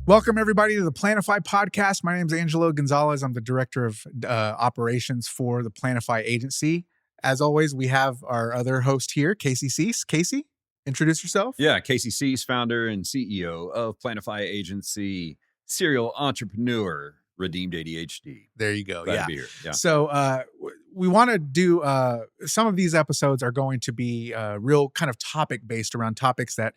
Welcome, everybody, to the Planify Podcast. My name is Angelo Gonzalez. I'm the Director of Operations for the Planify Agency. As always, we have our other host here, Casey Cease. Casey, introduce yourself. Yeah, Casey Cease, founder and CEO of Planify Agency, serial entrepreneur, redeemed ADHD. There you go. Glad yeah. to be here. Yeah. So we want to do, some of these episodes are going to be real kind of topic-based around topics that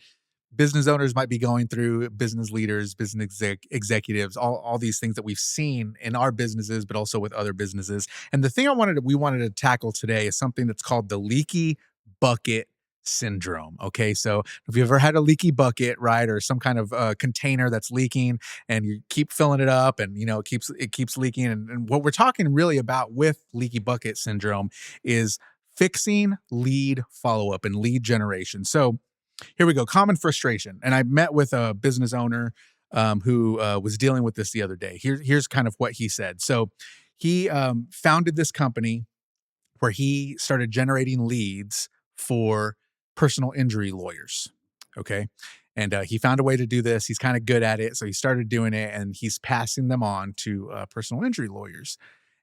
business owners might be going through, business leaders, business executives, all these things that we've seen in our businesses, but also with other businesses. And the thing we wanted to tackle today is something that's called the Leaky Bucket Syndrome. Okay, so if you've ever had a leaky bucket, right, or some kind of container that's leaking, and you keep filling it up, and it keeps leaking, and what we're talking really about with Leaky Bucket Syndrome is fixing lead follow-up and lead generation. So here we go. Common frustration. And I met with a business owner who was dealing with this the other day. Here's kind of what he said. So he founded this company where he started generating leads for personal injury lawyers. Okay. And he found a way to do this. He's kind of good at it. So he started doing it, and he's passing them on to personal injury lawyers.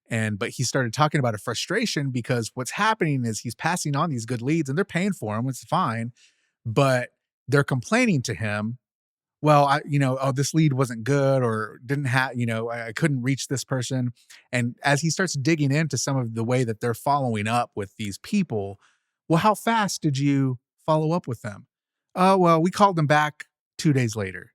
But he started talking about a frustration because what's happening is he's passing on these good leads and they're paying for them, which is fine. But they're complaining to him, well, this lead wasn't good, or didn't have, I couldn't reach this person. And as he starts digging into some of the way that they're following up with these people, well, how fast did you follow up with them? Well, we called them back 2 days later,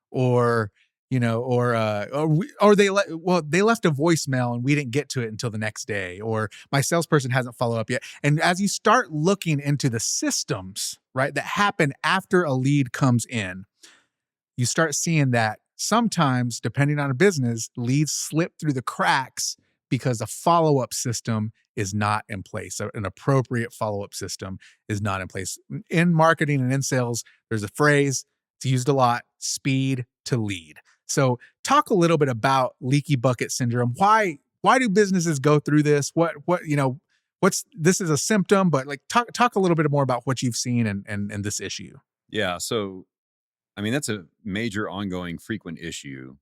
or they left a voicemail and we didn't get to it until the next day, or my salesperson hasn't followed up yet. And as you start looking into the systems, right, that happen after a lead comes in, you start seeing that sometimes, depending on a business, leads slip through the cracks because a follow-up system is not in place. So an appropriate follow-up system is not in place. In marketing and in sales, there's a phrase, it's used a lot, speed to lead. So talk a little bit about leaky bucket syndrome. Why do businesses go through this? This is a symptom, but talk a little bit more about what you've seen and this issue. Yeah. So, I mean, that's a major ongoing frequent issue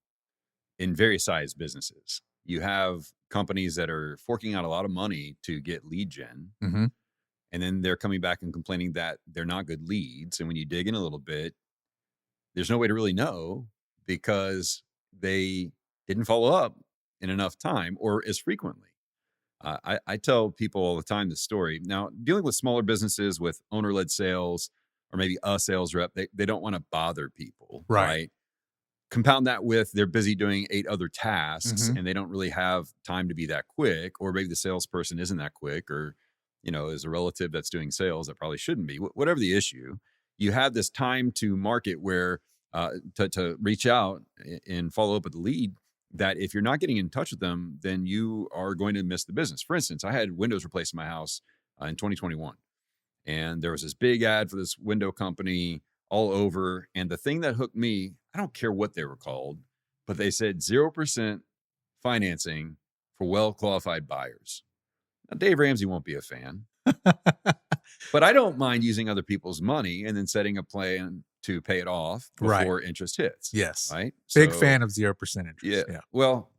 in various size businesses. You have companies that are forking out a lot of money to get lead gen. Mm-hmm. And then they're coming back and complaining that they're not good leads. And when you dig in a little bit, there's no way to really know, because they didn't follow up in enough time or as frequently. I tell people all the time this story. Now, dealing with smaller businesses with owner-led sales, or maybe a sales rep, they don't want to bother people, right? Compound that with they're busy doing 8 other tasks, Mm-hmm. and they don't really have time to be that quick, or maybe the salesperson isn't that quick, or is a relative that's doing sales that probably shouldn't be. Whatever the issue, you have this time to market where to reach out and follow up with the lead, that if you're not getting in touch with them, then you are going to miss the business. For instance, I had windows replaced in my house in 2021. And there was this big ad for this window company all over. And the thing that hooked me, I don't care what they were called, but they said 0% financing for well-qualified buyers. Now, Dave Ramsey won't be a fan, but I don't mind using other people's money and then setting a plan to pay it off before interest hits. Yes. Right. Big fan of 0% interest. Yeah. Well,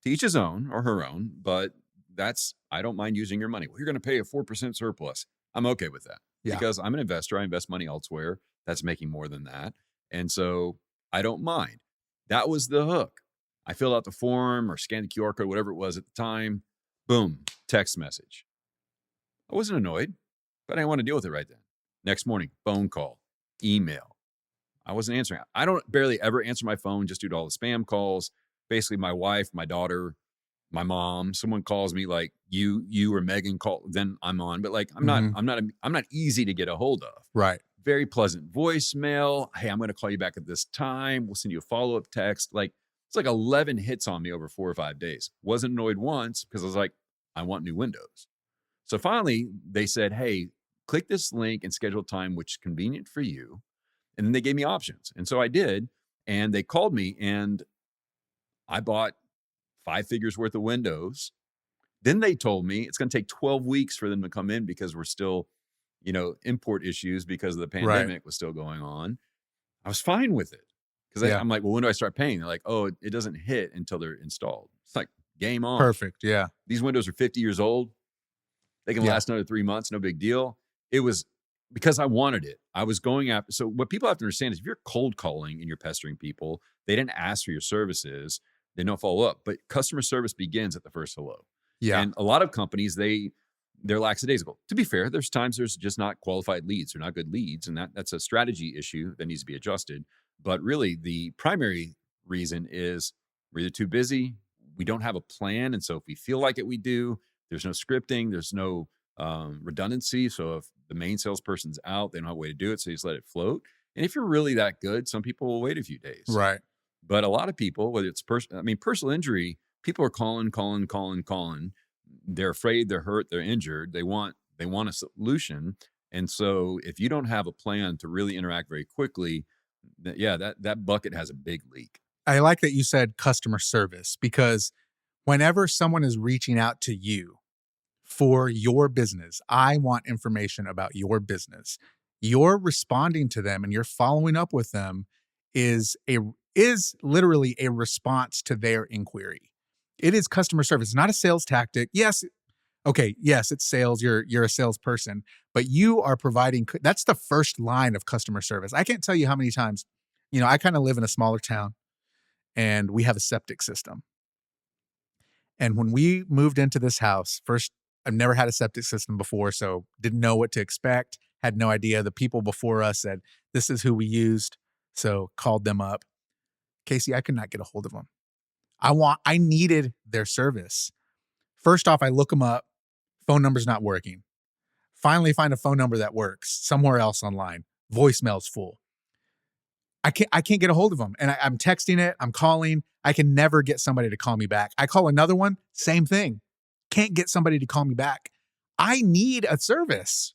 to each his own or her own, but I don't mind using your money. Well, you're going to pay a 4% surplus. I'm okay with that because I'm an investor. I invest money elsewhere that's making more than that. And so I don't mind. That was the hook. I filled out the form or scanned the QR code, whatever it was at the time. Boom, text message. I wasn't annoyed, but I didn't want to deal with it right then. Next morning, phone call, email. I wasn't answering. I don't barely ever answer my phone just due to all the spam calls. Basically, my wife, my daughter, my mom, someone calls me like you or Megan call, then I'm on. But I'm not easy to get a hold of. Right. Very pleasant voicemail. Hey, I'm going to call you back at this time. We'll send you a follow-up text. It's 11 hits on me over 4 or 5 days. Wasn't annoyed once because I was like, I want new windows. So finally, they said, hey, click this link and schedule time which is convenient for you. And then they gave me options. And so I did. And they called me and I bought 5 figures worth of windows. Then they told me it's going to take 12 weeks for them to come in because we're still, import issues because of the pandemic was still going on. I was fine with it Because Yeah. I'm like, well, when do I start paying? They're like, oh, it doesn't hit until they're installed. It's like game on. Perfect. Yeah. These windows are 50 years old. They can Yeah. last another 3 months. No big deal. It was because I wanted it. I was going after. So what people have to understand is if you're cold calling and you're pestering people, they didn't ask for your services. They don't follow up. But customer service begins at the first hello. Yeah. And a lot of companies, they're lackadaisical. To be fair, there's times there's just not qualified leads. They're not good leads. And that's a strategy issue that needs to be adjusted. But really, the primary reason is we're either too busy, we don't have a plan. And so if we feel like it, we do. There's no scripting, there's no redundancy. So if the main salesperson's out, they don't have a way to do it. So you just let it float. And if you're really that good, some people will wait a few days. Right. But a lot of people, whether it's personal injury, people are calling. They're afraid, they're hurt, they're injured. They want a solution. And so if you don't have a plan to really interact very quickly, that bucket has a big leak. I like that you said customer service, because whenever someone is reaching out to you for your business, I want information about your business. You're responding to them and you're following up with them is literally a response to their inquiry. It is customer service, it's not a sales tactic. Yes, okay, yes, it's sales. You're a salesperson, but you are providing. That's the first line of customer service. I can't tell you how many times, I kind of live in a smaller town, and we have a septic system. And when we moved into this house, first, I've never had a septic system before, so didn't know what to expect, had no idea. The people before us said, this is who we used, so called them up. Casey, I could not get a hold of them. I needed their service. First off, I look them up, phone number's not working. Finally find a phone number that works somewhere else online. Voicemail's full. I can't get a hold of them. And I'm texting it, I'm calling. I can never get somebody to call me back. I call another one, same thing. Can't get somebody to call me back. I need a service.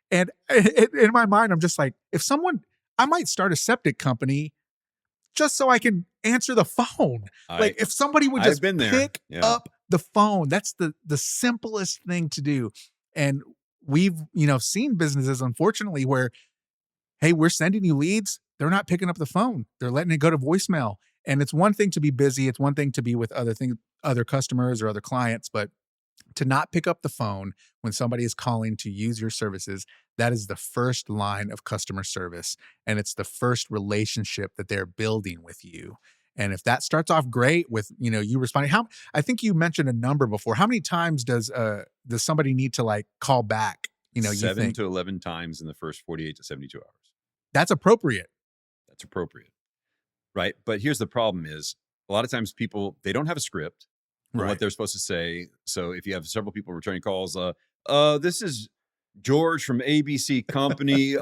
And in my mind, I'm just like, I might start a septic company just so I can answer the phone. Like if somebody would just pick up the phone, that's the simplest thing to do. And we've, seen businesses, unfortunately, where, hey, we're sending you leads. They're not picking up the phone. They're letting it go to voicemail. And it's one thing to be busy. It's one thing to be with other customers or other clients, but to not pick up the phone when somebody is calling to use your services, that is the first line of customer service. And it's the first relationship that they're building with you. And if that starts off great with, you responding, I think you mentioned a number before. How many times does somebody need to call back? 7 to 11 times in the first 48 to 72 hours. That's appropriate. That's appropriate. Right. But here's the problem is a lot of times people, they don't have a script for what they're supposed to say. So if you have several people returning calls, this is George from ABC Company.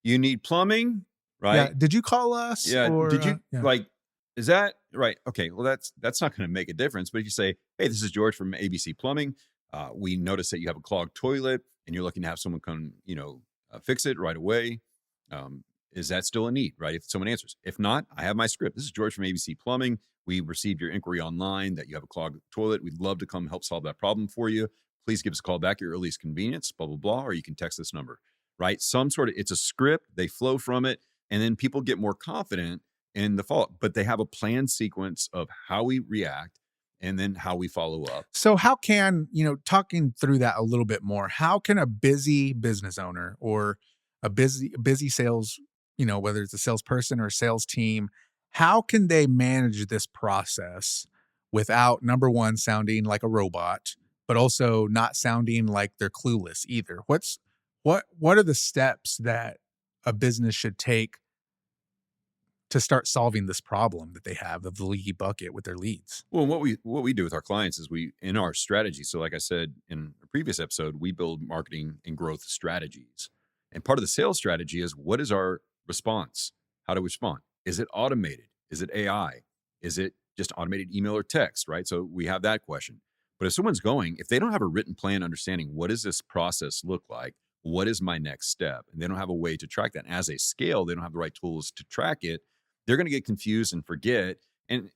You need plumbing, right? Yeah. Did you call us? Yeah. Or, did you is that right? Okay. Well, that's not going to make a difference. But if you say, hey, this is George from ABC Plumbing. We notice that you have a clogged toilet and you're looking to have someone come, fix it right away. Is that still a need, right? If someone answers. If not, I have my script. This is George from ABC Plumbing. We received your inquiry online that you have a clogged toilet. We'd love to come help solve that problem for you. Please give us a call back at your earliest convenience, blah, blah, blah, or you can text this number, right? It's a script. They flow from it. And then people get more confident in the follow-up, but they have a planned sequence of how we react and then how we follow up. So how can, talking through that a little bit more, how can a busy business owner or a busy sales, whether it's a salesperson or a sales team, how can they manage this process without, number one, sounding like a robot, but also not sounding like they're clueless either? What are the steps that a business should take to start solving this problem that they have of the leaky bucket with their leads? Well, what we do with our clients is in our strategy. So like I said in a previous episode, we build marketing and growth strategies. And part of the sales strategy is, what is our response? How do we respond? Is it automated? Is it AI? Is it just automated email or text, right? So we have that question. But if they don't have a written plan understanding, what does this process look like? What is my next step? And they don't have a way to track that. And as they scale, they don't have the right tools to track it. They're going to get confused and forget. And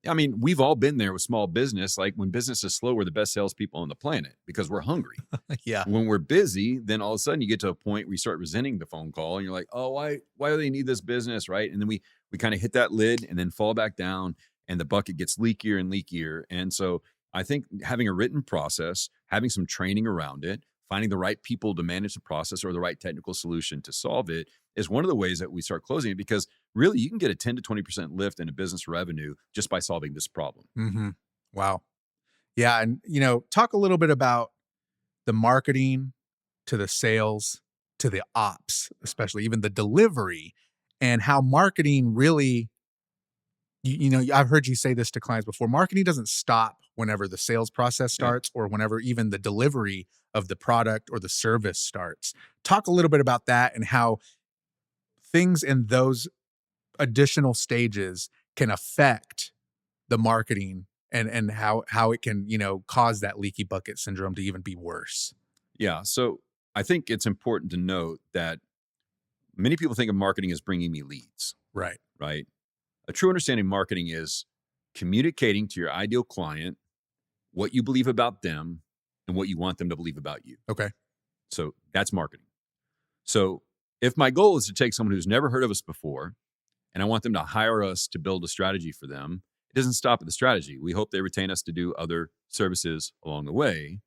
I mean, we've all been there with small business. Like when business is slow, we're the best salespeople on the planet because we're hungry. Yeah. When we're busy, then all of a sudden you get to a point where you start resenting the phone call and you're like, oh, why do they need this business? Right. And then we kind of hit that lid and then fall back down and the bucket gets leakier and leakier. And so I think having a written process, having some training around it, finding the right people to manage the process or the right technical solution to solve it is one of the ways that we start closing it, because really you can get a 10 to 20% lift in a business revenue just by solving this problem. Mm-hmm. Wow. Yeah. And, talk a little bit about the marketing to the sales to the ops, especially even the delivery, and how marketing really, I've heard you say this to clients before. Marketing doesn't stop whenever the sales process starts or whenever even the delivery of the product or the service starts. Talk a little bit about that and how things in those additional stages can affect the marketing and how it can, cause that leaky bucket syndrome to even be worse. Yeah. So I think it's important to note that many people think of marketing as bringing me leads, Right. right? A true understanding of marketing is communicating to your ideal client what you believe about them and what you want them to believe about you. Okay. So that's marketing. So if my goal is to take someone who's never heard of us before and I want them to hire us to build a strategy for them, it doesn't stop at the strategy. We hope they retain us to do other services along the way.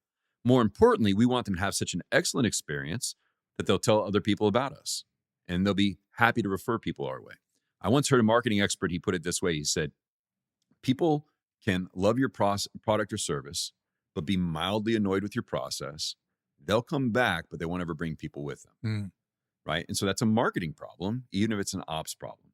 More importantly, we want them to have such an excellent experience that they'll tell other people about us and they'll be happy to refer people our way. I once heard a marketing expert, he put it this way. He said, people can love your product or service, but be mildly annoyed with your process. They'll come back, but they won't ever bring people with them. Right? And so that's a marketing problem, even if it's an ops problem.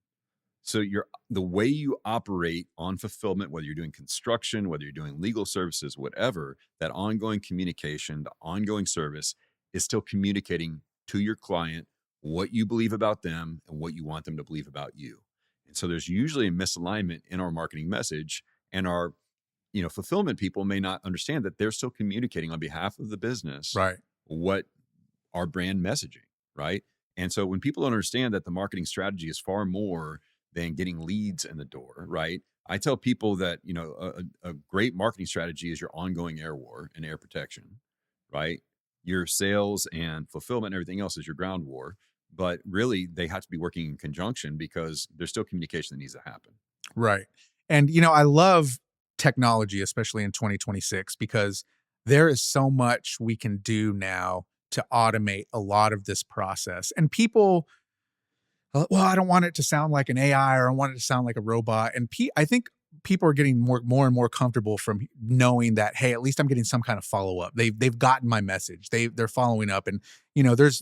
So the way you operate on fulfillment, whether you're doing construction, whether you're doing legal services, whatever, that ongoing communication, the ongoing service is still communicating to your client what you believe about them and what you want them to believe about you. And so there's usually a misalignment in our marketing message, and our, fulfillment people may not understand that they're still communicating on behalf of the business, Right. what our brand messaging, right? And so when people understand that the marketing strategy is far more than getting leads in the door, right? I tell people that, a great marketing strategy is your ongoing air war and air protection, right? Your sales and fulfillment and everything else is your ground war. But really, they have to be working in conjunction because there's still communication that needs to happen. Right. And, I love technology, especially in 2026, because there is so much we can do now to automate a lot of this process. And people, well, I don't want it to sound like an AI or I want it to sound like a robot. And I think people are getting more and more comfortable from knowing that, hey, at least I'm getting some kind of follow up. They've gotten my message. They're following up. And, there's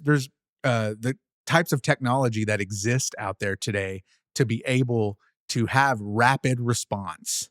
the types of technology that exist out there today to be able to have rapid response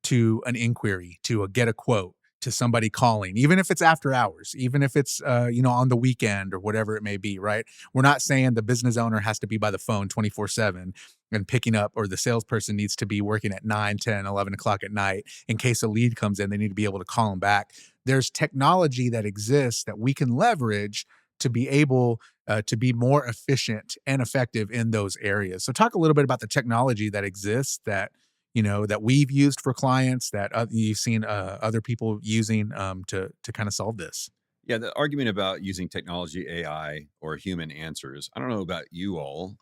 to an inquiry, to get a quote, to somebody calling, even if it's after hours, even if it's, on the weekend or whatever it may be, right? We're not saying the business owner has to be by the phone 24/7 and picking up, or the salesperson needs to be working at 9, 10, 11 o'clock at night. In case a lead comes in, they need to be able to call them back. There's technology that exists that we can leverage to be able to be more efficient and effective in those areas. So talk a little bit about the technology that exists that, that we've used for clients, that you've seen other people using to kind of solve this. Yeah, the argument about using technology, AI, or human answers, I don't know about you all,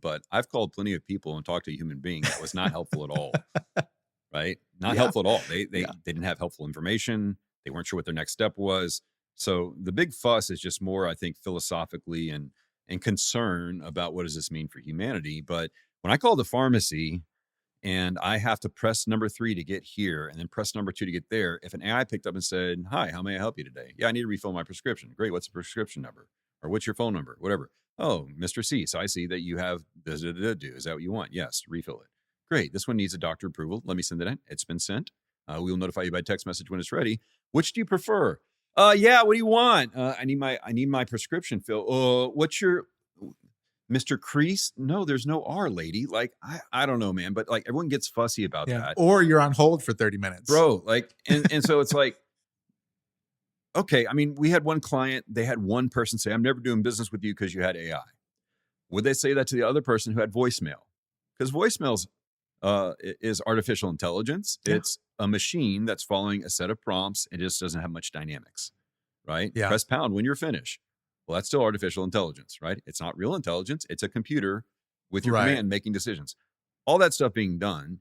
but I've called plenty of people and talked to a human being that was not helpful at all, right? Not helpful at all. They didn't have helpful information. They weren't sure what their next step was. So the big fuss is just more, I think, philosophically and concern about what does this mean for humanity. But when I call the pharmacy and I have to press number 3 to get here and then press number 2 to get there, if an AI picked up and said, hi, how may I help you today? Yeah, I need to refill my prescription. Great. What's the prescription number? Or what's your phone number? Whatever. Oh, Mr. C. So I see that you have Is that what you want? Yes. Refill it. Great. This one needs a doctor approval. Let me send it in. It's been sent. We will notify you by text message when it's ready. Which do you prefer? Yeah. What do you want? I need my prescription fill. What's your Mr. Crease? No, there's no R, lady. Like, I don't know, man. But like, everyone gets fussy about that. Or you're on hold for 30 minutes. Bro, like, and so it's like, okay. I mean, we had one client, they had one person say, I'm never doing business with you because you had AI. Would they say that to the other person who had voicemail? Because voicemail's is artificial intelligence. Yeah. It's a machine that's following a set of prompts. It just doesn't have much dynamics, right? Yeah. Press pound when you're finished. Well, that's still artificial intelligence, right? It's not real intelligence. It's a computer with your Right. command making decisions. All that stuff being done.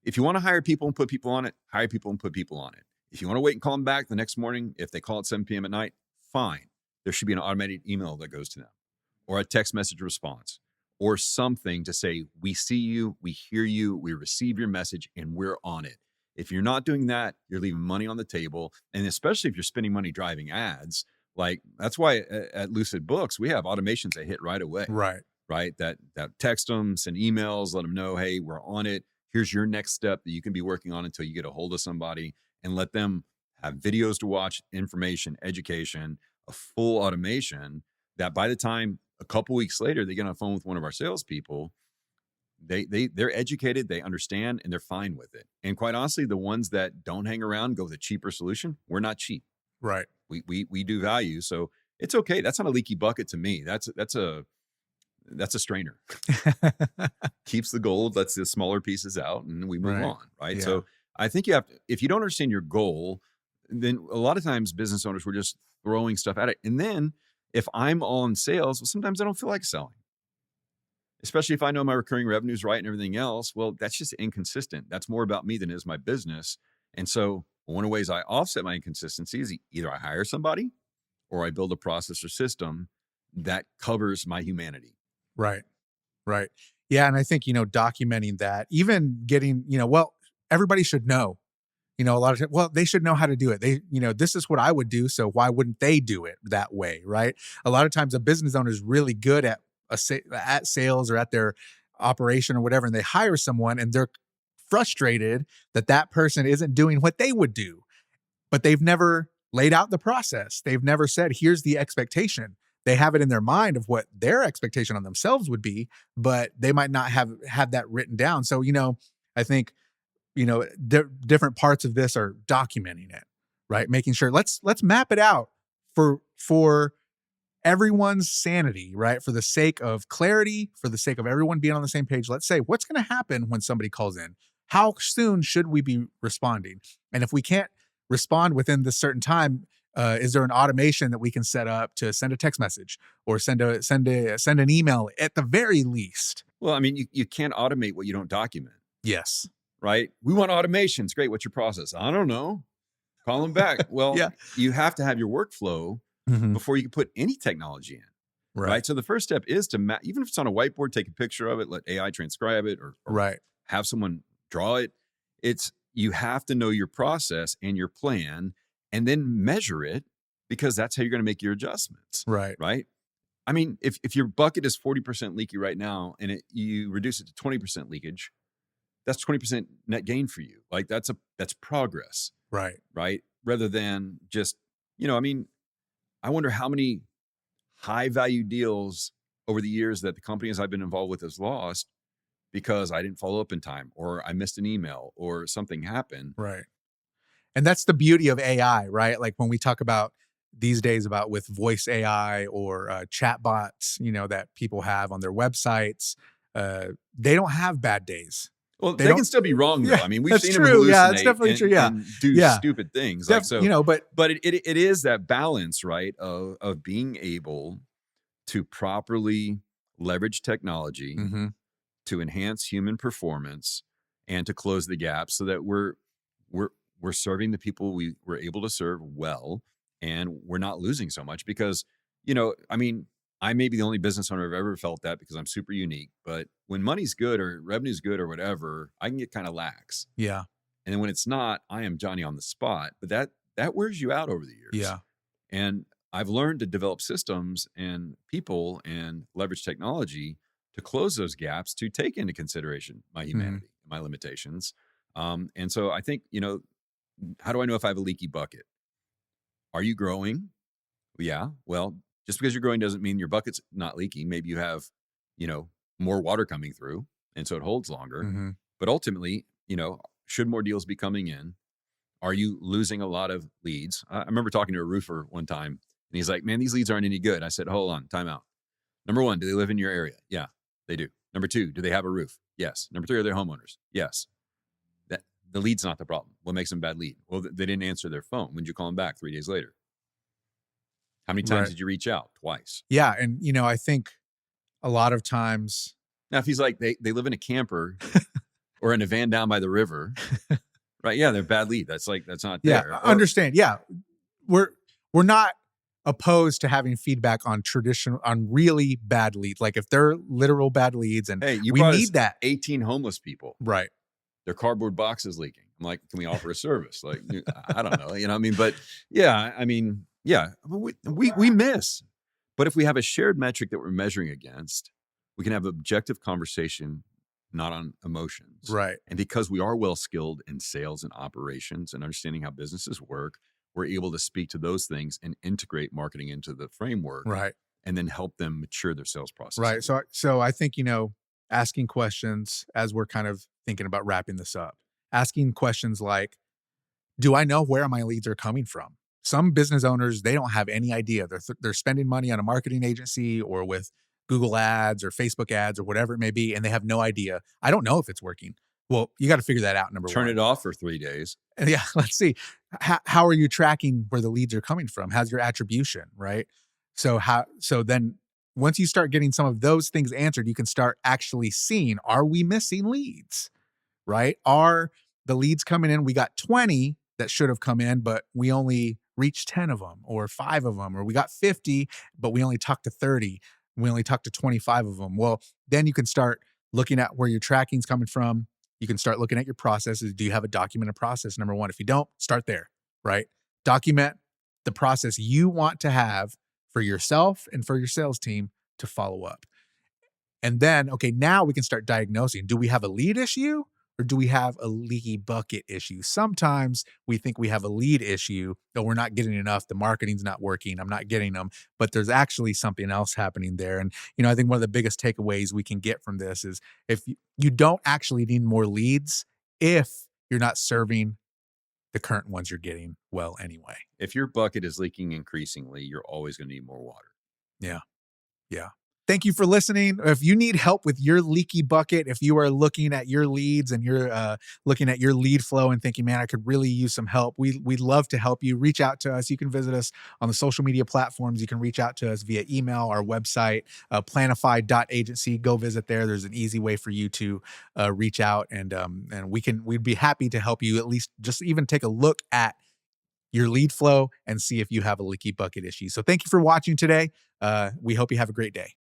If you want to hire people and put people on it, hire people and put people on it. If you want to wait and call them back the next morning, if they call at 7 p.m. at night, fine. There should be an automated email that goes to them or a text message response or something to say, we see you, we hear you, we receive your message, and we're on it. If you're not doing that, you're leaving money on the table. And especially if you're spending money driving ads, like that's why at Lucid Books, we have automations that hit right away. Right. That text them, send emails, let them know, hey, we're on it. Here's your next step that you can be working on until you get a hold of somebody, and let them have videos to watch, information, education, a full automation that by the time a couple weeks later, they get on the phone with one of our salespeople, they're educated, they understand, and they're fine with it. And quite honestly, the ones that don't hang around, go with a cheaper solution. We're not cheap. Right. We do value. So it's okay. That's not a leaky bucket to me. That's a strainer. Keeps the gold, lets the smaller pieces out, and we move on, right? Yeah. So I think you have to, if you don't understand your goal, then a lot of times business owners were just throwing stuff at it. And then if I'm all in sales, well, sometimes I don't feel like selling. Especially if I know my recurring revenue is right and everything else. Well, that's just inconsistent. That's more about me than it is my business. And so one of the ways I offset my inconsistency is either I hire somebody or I build a process or system that covers my humanity. Right. Yeah. And I think, documenting that, even getting, everybody should know, a lot of times, well, they should know how to do it. They, this is what I would do. So why wouldn't they do it that way? Right. A lot of times a business owner is really good at sales or at their operation or whatever. And they hire someone and they're frustrated that person isn't doing what they would do, but they've never laid out the process. They've never said, here's the expectation. They have it in their mind of what their expectation on themselves would be, but they might not have that written down. So, I think, different parts of this are documenting it, right? Making sure let's map it out for everyone's sanity, right? For the sake of clarity, for the sake of everyone being on the same page. Let's say, what's going to happen when somebody calls in? How soon should we be responding? And if we can't respond within this certain time, is there an automation that we can set up to send a text message or send an email at the very least? Well, I mean, you can't automate what you don't document. Yes. Right? We want automations. Great. What's your process? I don't know. Call them back. Well, Yeah. You have to have your workflow before you can put any technology in. Right. So the first step is to even if it's on a whiteboard, take a picture of it, let AI transcribe it or have someone draw it. You have to know your process and your plan and then measure it, because that's how you're going to make your adjustments. Right. I mean, if your bucket is 40% leaky right now and you reduce it to 20% leakage, that's 20% net gain for you. Like that's progress. Right. Rather than just, I wonder how many high value deals over the years that the companies I've been involved with has lost because I didn't follow up in time, or I missed an email, or something happened. Right. And that's the beauty of AI, right? Like when we talk about these days about with voice AI or chat bots, that people have on their websites, they don't have bad days. Well, they can still be wrong, though. Yeah, I mean, we've seen them true. hallucinate Yeah, that's definitely true. Yeah. and do stupid things. But it is that balance, right, of being able to properly leverage technology to enhance human performance and to close the gap so that we're serving the people we were able to serve well, and we're not losing so much because, I may be the only business owner I've ever felt that because I'm super unique, but when money's good or revenue's good or whatever, I can get kind of lax. Yeah. And then when it's not, I am Johnny on the spot, but that wears you out over the years. Yeah. And I've learned to develop systems and people and leverage technology to close those gaps, to take into consideration my humanity, my limitations. And so I think, how do I know if I have a leaky bucket? Are you growing? Yeah. Well, just because you're growing doesn't mean your bucket's not leaking. Maybe you have, more water coming through, and so it holds longer. But ultimately, should more deals be coming in? Are you losing a lot of leads? I remember talking to a roofer one time, and he's like, man, these leads aren't any good. I said, hold on, time out. Number one, do they live in your area? Yeah, they do. Number two, do they have a roof? Yes. Number 3, are they homeowners? Yes. That the lead's not the problem. What makes them a bad lead? Well, they didn't answer their phone. When did you call them back? 3 days later. How many times Right. did you reach out? Twice. Yeah. And, I think a lot of times. Now, if he's like, they live in a camper or in a van down by the river, right? Yeah, they're bad lead. That's not Yeah. there. I understand. Yeah. We're not opposed to having feedback on really bad leads. Like if they're literal bad leads and Hey, you we brought need us that. 18 homeless people. Right. Their cardboard box is leaking. I'm like, can we offer a service? Like, I don't know, what I mean? But yeah, we miss. But if we have a shared metric that we're measuring against, we can have an objective conversation, not on emotions. Right. And because we are well skilled in sales and operations and understanding how businesses work, we're able to speak to those things and integrate marketing into the framework. Right. And then help them mature their sales process. Right. So I think, asking questions as we're kind of thinking about wrapping this up, asking questions like, do I know where my leads are coming from? Some business owners, they don't have any idea. They're spending money on a marketing agency or with Google ads or Facebook ads or whatever it may be, and they have no idea. I don't know if it's working. Well, you got to figure that out. Number one. Turn it off for 3 days. Yeah, let's see. How are you tracking where the leads are coming from? How's your attribution, right? So then once you start getting some of those things answered, you can start actually seeing, are we missing leads, right? Are the leads coming in? We got 20 that should have come in, but we only reached 10 of them or 5 of them, or we got 50, but we only talked to 30. We only talked to 25 of them. Well, then you can start looking at where your tracking's coming from. You can start looking at your processes. Do you have a documented process? Number one, if you don't, start there, right? Document the process you want to have for yourself and for your sales team to follow up. And then, okay, now we can start diagnosing. Do we have a lead issue or do we have a leaky bucket issue? Sometimes we think we have a lead issue, that we're not getting enough. The marketing's not working. I'm not getting them, but there's actually something else happening there. And, I think one of the biggest takeaways we can get from this is if you don't actually need more leads if you're not serving the current ones you're getting well anyway. If your bucket is leaking increasingly, you're always going to need more water. Yeah. Yeah. Thank you for listening. If you need help with your leaky bucket, if you are looking at your leads and you're looking at your lead flow and thinking, man, I could really use some help, we'd love to help you. Reach out to us. You can visit us on the social media platforms. You can reach out to us via email, our website, planify.agency. Go visit there. There's an easy way for you to reach out, and we'd be happy to help you at least just even take a look at your lead flow and see if you have a leaky bucket issue. So thank you for watching today. We hope you have a great day.